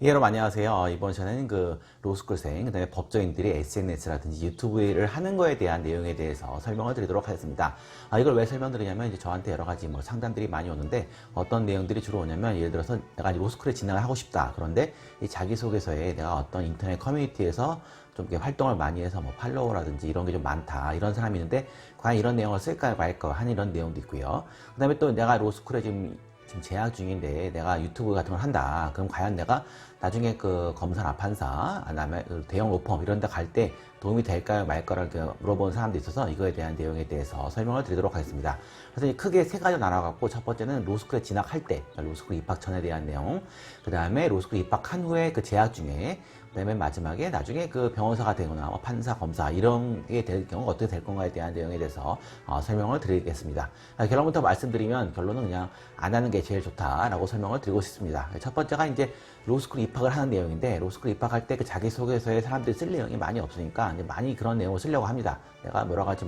예, 여러분 안녕하세요. 이번 시간에는 로스쿨생, 그다음에 법조인들이 SNS라든지 유튜브를 하는 거에 대한 내용에 대해서 설명을 드리도록 하겠습니다. 이걸 왜 설명드리냐면 이제 저한테 여러 가지 상담들이 많이 오는데 어떤 내용들이 주로 오냐면 예를 들어서 내가 이제 로스쿨에 진학을 하고 싶다. 그런데 이 자기소개서에 내가 어떤 인터넷 커뮤니티에서 좀 이렇게 활동을 많이 해서 팔로워라든지 이런 게 좀 많다. 이런 사람이 있는데 과연 이런 내용을 쓸까 말까 하는 이런 내용도 있고요. 그다음에 또 내가 로스쿨에 지금 재학 중인데 내가 유튜브 같은 걸 한다. 그럼 과연 내가 나중에 검사나 판사, 그다음에 대형 로펌 이런 데 갈 때 도움이 될까요 말까를 물어보는 사람도 있어서 이거에 대한 내용에 대해서 설명을 드리도록 하겠습니다. 그래서 이제 크게 세 가지로 나눠갖고 첫 번째는 로스쿨에 진학할 때, 로스쿨 입학 전에 대한 내용, 그 다음에 로스쿨 입학한 후에 재학 중에, 그 다음에 마지막에 나중에 변호사가 되거나 판사, 검사 이런 게 될 경우 어떻게 될 건가에 대한 내용에 대해서 설명을 드리겠습니다. 결론부터 말씀드리면 결론은 그냥 안 하는 게 제일 좋다라고 설명을 드리고 싶습니다. 첫 번째가 이제 로스쿨 입학을 하는 내용인데 로스쿨 입학할 때 자기소개서에 사람들이 쓸 내용이 많이 없으니까 이제 많이 그런 내용을 쓰려고 합니다. 내가 여러 가지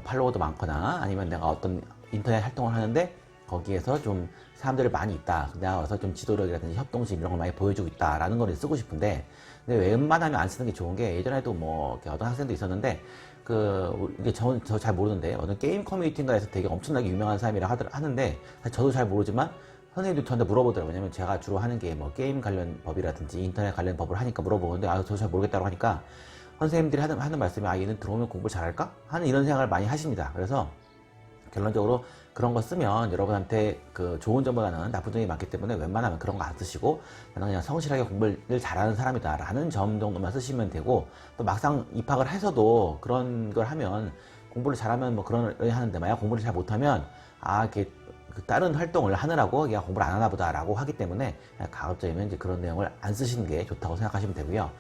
팔로워도 많거나 아니면 내가 어떤 인터넷 활동을 하는데 거기에서 좀 사람들이 많이 있다. 내가 와서 좀 지도력이라든지 협동심 이런 걸 많이 보여주고 있다라는 걸 쓰고 싶은데 근데 웬만하면 안 쓰는 게 좋은 게 예전에도 어떤 학생도 있었는데 이게 저 잘 모르는데 어떤 게임 커뮤니티인가에서 되게 엄청나게 유명한 사람이라 하는데 저도 잘 모르지만 선생님도 저한테 물어보더라고요. 왜냐면 제가 주로 하는 게 게임 관련 법이라든지 인터넷 관련 법을 하니까 물어보는데 저도 잘 모르겠다고 하니까 선생님들이 하는 말씀이 얘는 들어오면 공부 잘할까? 하는 이런 생각을 많이 하십니다. 그래서 결론적으로 그런 거 쓰면 여러분한테 좋은 점보다는 나쁜 점이 많기 때문에 웬만하면 그런 거 안 쓰시고 나는 그냥 성실하게 공부를 잘하는 사람이다 라는 점 정도만 쓰시면 되고 또 막상 입학을 해서도 그런 걸 하면 공부를 잘하면 그런 걸 하는데 만약 공부를 잘 못하면 이렇게 다른 활동을 하느라고 그냥 공부를 안 하나 보다 라고 하기 때문에 가급적이면 이제 그런 내용을 안 쓰시는 게 좋다고 생각하시면 되고요.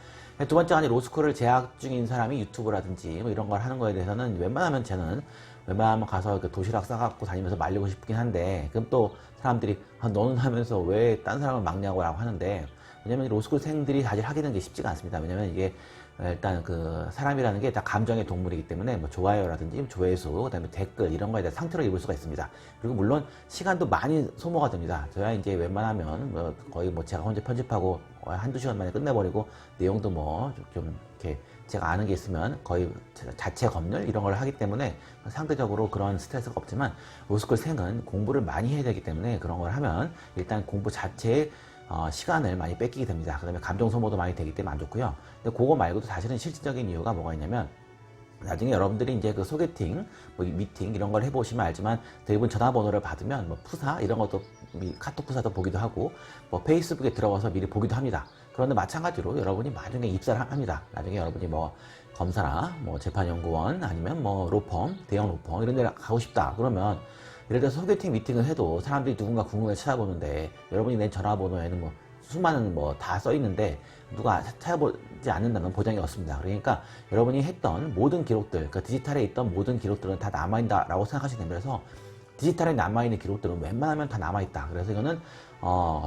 두 번째가 로스쿨을 재학 중인 사람이 유튜브라든지 이런 걸 하는 거에 대해서는 웬만하면 가서 도시락 싸갖고 다니면서 말리고 싶긴 한데 그럼 또 사람들이 너는 하면서 왜 딴 사람을 막냐고 라고 하는데 왜냐면 로스쿨생들이 사실 하게 된 게 쉽지가 않습니다. 왜냐면 이게 일단 사람이라는 게 다 감정의 동물이기 때문에 좋아요라든지 조회수, 그다음에 댓글 이런 거에 대한 상처를 입을 수가 있습니다. 그리고 물론 시간도 많이 소모가 됩니다. 저야 이제 웬만하면 거의 제가 혼자 편집하고 한두 시간 만에 끝내버리고 내용도 좀 이렇게 제가 아는 게 있으면 거의 자체 검열 이런 걸 하기 때문에 상대적으로 그런 스트레스가 없지만 로스쿨생은 공부를 많이 해야 되기 때문에 그런 걸 하면 일단 공부 자체에 시간을 많이 뺏기게 됩니다. 그 다음에 감정 소모도 많이 되기 때문에 안 좋고요. 근데 그거 말고도 사실은 실질적인 이유가 뭐가 있냐면 나중에 여러분들이 이제 소개팅, 미팅 이런 걸 해보시면 알지만 대부분 전화번호를 받으면 푸사 이런 것도 카톡 푸사도 보기도 하고 페이스북에 들어가서 미리 보기도 합니다. 그런데 마찬가지로 여러분이 나중에 입사를 합니다. 나중에 여러분이 검사나 재판연구원 아니면 로펌, 대형 로펌 이런 데 가고 싶다. 그러면 예를 들어서 소개팅 미팅을 해도 사람들이 누군가 궁금해 찾아보는데 여러분이 낸 전화번호에는 수많은 다 써있는데 누가 찾아보지 않는다면 보장이 없습니다. 그러니까 여러분이 했던 모든 기록들, 디지털에 있던 모든 기록들은 다 남아있다라고 생각하시면 됩니다. 그래서 디지털에 남아있는 기록들은 웬만하면 다 남아있다. 그래서 이거는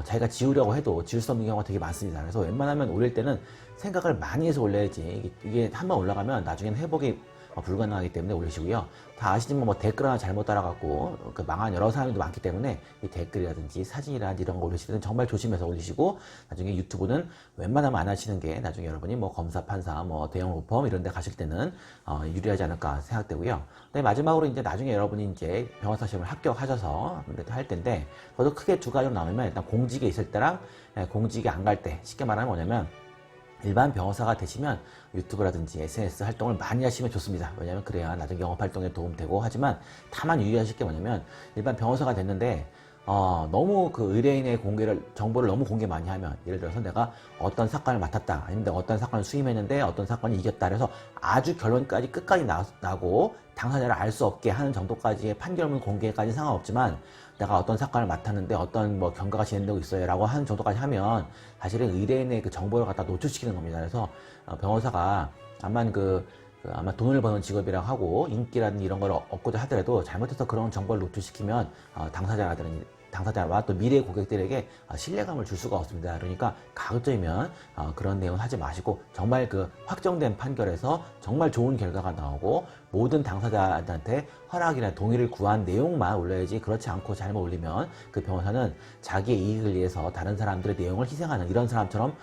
자기가 지우려고 해도 지울 수 없는 경우가 되게 많습니다. 그래서 웬만하면 올릴 때는 생각을 많이 해서 올려야지 이게 한번 올라가면 나중에는 회복이 불가능하기 때문에 올리시고요. 다 아시지만 댓글 하나 잘못 따라갖고 망한 여러 사람들도 많기 때문에 이 댓글이라든지 사진이라든지 이런 거 올리실 때는 정말 조심해서 올리시고 나중에 유튜브는 웬만하면 안 하시는 게 나중에 여러분이 검사, 판사, 대형 로펌 이런 데 가실 때는 유리하지 않을까 생각되고요. 근데 마지막으로 이제 나중에 여러분이 이제 변호사 시험을 합격하셔서 할 텐데 그것도 크게 두 가지로 나누면 일단 공직에 있을 때랑 공직에 안 갈 때 쉽게 말하면 뭐냐면 일반 변호사가 되시면 유튜브라든지 SNS 활동을 많이 하시면 좋습니다. 왜냐하면 그래야 나중에 영업활동에 도움되고 하지만 다만 유의하실 게 뭐냐면 일반 변호사가 됐는데 너무 의뢰인의 정보를 너무 공개 많이 하면 예를 들어서 내가 어떤 사건을 맡았다 아니면 내가 어떤 사건을 수임했는데 어떤 사건이 이겼다 그래서 아주 결론까지 끝까지 나고 당사자를 알 수 없게 하는 정도까지의 판결문 공개까지 상관없지만 내가 어떤 사건을 맡았는데 어떤 경과가 진행되고 있어요 라고 하는 정도까지 하면 사실은 의뢰인의 정보를 갖다 노출시키는 겁니다. 그래서 변호사가 아마 돈을 버는 직업이라고 하고 인기라든지 이런 걸 얻고자 하더라도 잘못해서 그런 정보를 노출시키면 당사자와 또 미래 고객들에게 신뢰감을 줄 수가 없습니다. 그러니까 가급적이면 그런 내용 하지 마시고 정말 그 확정된 판결에서 정말 좋은 결과가 나오고 모든 당사자한테 허락이나 동의를 구한 내용만 올려야지, 그렇지 않고 잘못 올리면 그 변호사는 자기의 이익을 위해서 다른 사람들의 내용을 희생하는 이런 사람처럼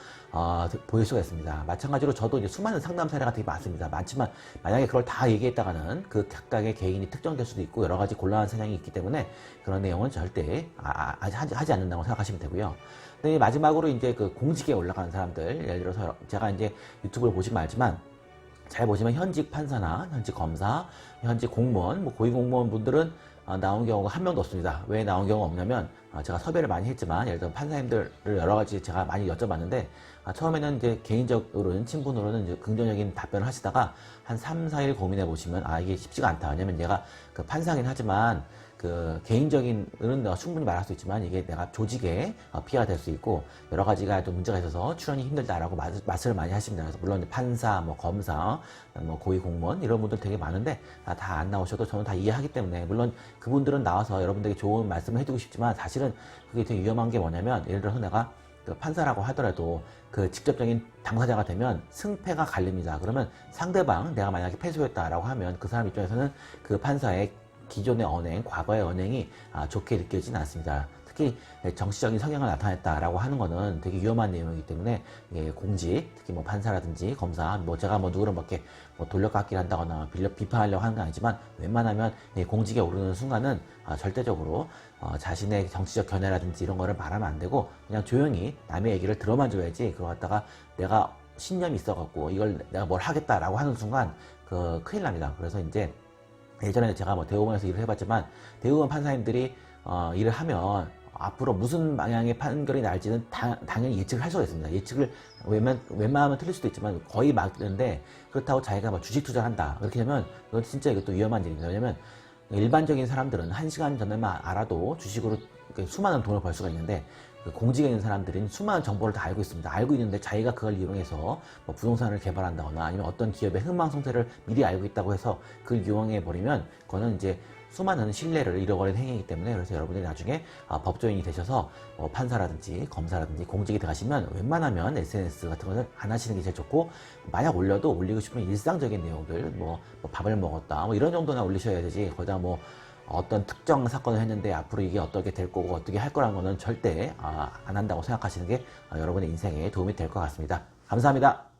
보일 수가 있습니다. 마찬가지로 저도 이제 수많은 상담 사례가 되게 많습니다. 많지만 만약에 그걸 다 얘기했다가는 그 각각의 개인이 특정될 수도 있고 여러 가지 곤란한 사정이 있기 때문에 그런 내용은 절대 하지 않는다고 생각하시면 되고요. 근데 마지막으로 이제 그 공직에 올라가는 사람들, 예를 들어서 제가 이제 유튜브를 보시면 알지만 잘 보시면 현직 판사나 현직 검사, 현직 공무원, 뭐 고위공무원 분들은 나온 경우가 한 명도 없습니다. 왜 나온 경우가 없냐면 제가 섭외를 많이 했지만 예를 들어 판사님들을 여러 가지 제가 많이 여쭤봤는데 처음에는 이제 개인적으로는 친분으로는 이제 긍정적인 답변을 하시다가 한 3, 4일 고민해 보시면 이게 쉽지가 않다. 왜냐면 내가 그 판사긴 하지만 그 개인적인은 내가 충분히 말할 수 있지만 이게 내가 조직에 피해가 될 수 있고 여러 가지가 좀 문제가 있어서 출연이 힘들다라고 말씀을 많이 하십니다. 그래서 물론 판사, 뭐 검사, 뭐 고위 공무원 이런 분들 되게 많은데 다 안 나오셔도 저는 다 이해하기 때문에, 물론 그분들은 나와서 여러분들에게 좋은 말씀을 해주고 싶지만 사실은 그게 되게 위험한 게 뭐냐면, 예를 들어서 내가 그 판사라고 하더라도 그 직접적인 당사자가 되면 승패가 갈립니다. 그러면 상대방, 내가 만약에 패소했다라고 하면 그 사람 입장에서는 그 판사의 기존의 언행, 과거의 언행이 좋게 느껴지진 않습니다. 특히 정치적인 성향을 나타냈다라고 하는 거는 되게 위험한 내용이기 때문에 공직, 특히 뭐 판사라든지 검사, 뭐 제가 뭐 누구를 이렇게 뭐 돌려깎기를 한다거나 비판하려고 하는 건 아니지만 웬만하면 공직에 오르는 순간은 절대적으로 자신의 정치적 견해라든지 이런 거를 말하면 안 되고 그냥 조용히 남의 얘기를 들어만 줘야지, 그거 갖다가 내가 신념이 있어갖고 이걸 내가 뭘 하겠다라고 하는 순간 큰일 납니다. 그래서 이제 예전에 제가 뭐 대법원에서 일을 해봤지만 대법원 판사님들이 일을 하면 앞으로 무슨 방향의 판결이 날지는 당연히 예측을 할 수가 있습니다. 예측을 웬만하면 틀릴 수도 있지만 거의 맞는데, 그렇다고 자기가 뭐 주식 투자를 한다 이렇게 되면 이건 진짜 이것도 위험한 일입니다. 왜냐면 일반적인 사람들은 1시간 전에만 알아도 주식으로 수많은 돈을 벌 수가 있는데 공직에 있는 사람들은 수많은 정보를 다 알고 있습니다. 알고 있는데 자기가 그걸 이용해서 뭐 부동산을 개발한다거나 아니면 어떤 기업의 흥망성쇠를 미리 알고 있다고 해서 그걸 이용해 버리면 그거는 이제 수많은 신뢰를 잃어버린 행위이기 때문에, 그래서 여러분들이 나중에 법조인이 되셔서 뭐 판사라든지 검사라든지 공직에 들어가시면 웬만하면 SNS 같은 거는 안 하시는 게 제일 좋고, 만약 올려도 올리고 싶은 일상적인 내용들, 뭐 밥을 먹었다 뭐 이런 정도나 올리셔야 되지, 거기다 뭐 어떤 특정 사건을 했는데 앞으로 이게 어떻게 될 거고 어떻게 할 거라는 거는 절대 안 한다고 생각하시는 게 여러분의 인생에 도움이 될 것 같습니다. 감사합니다.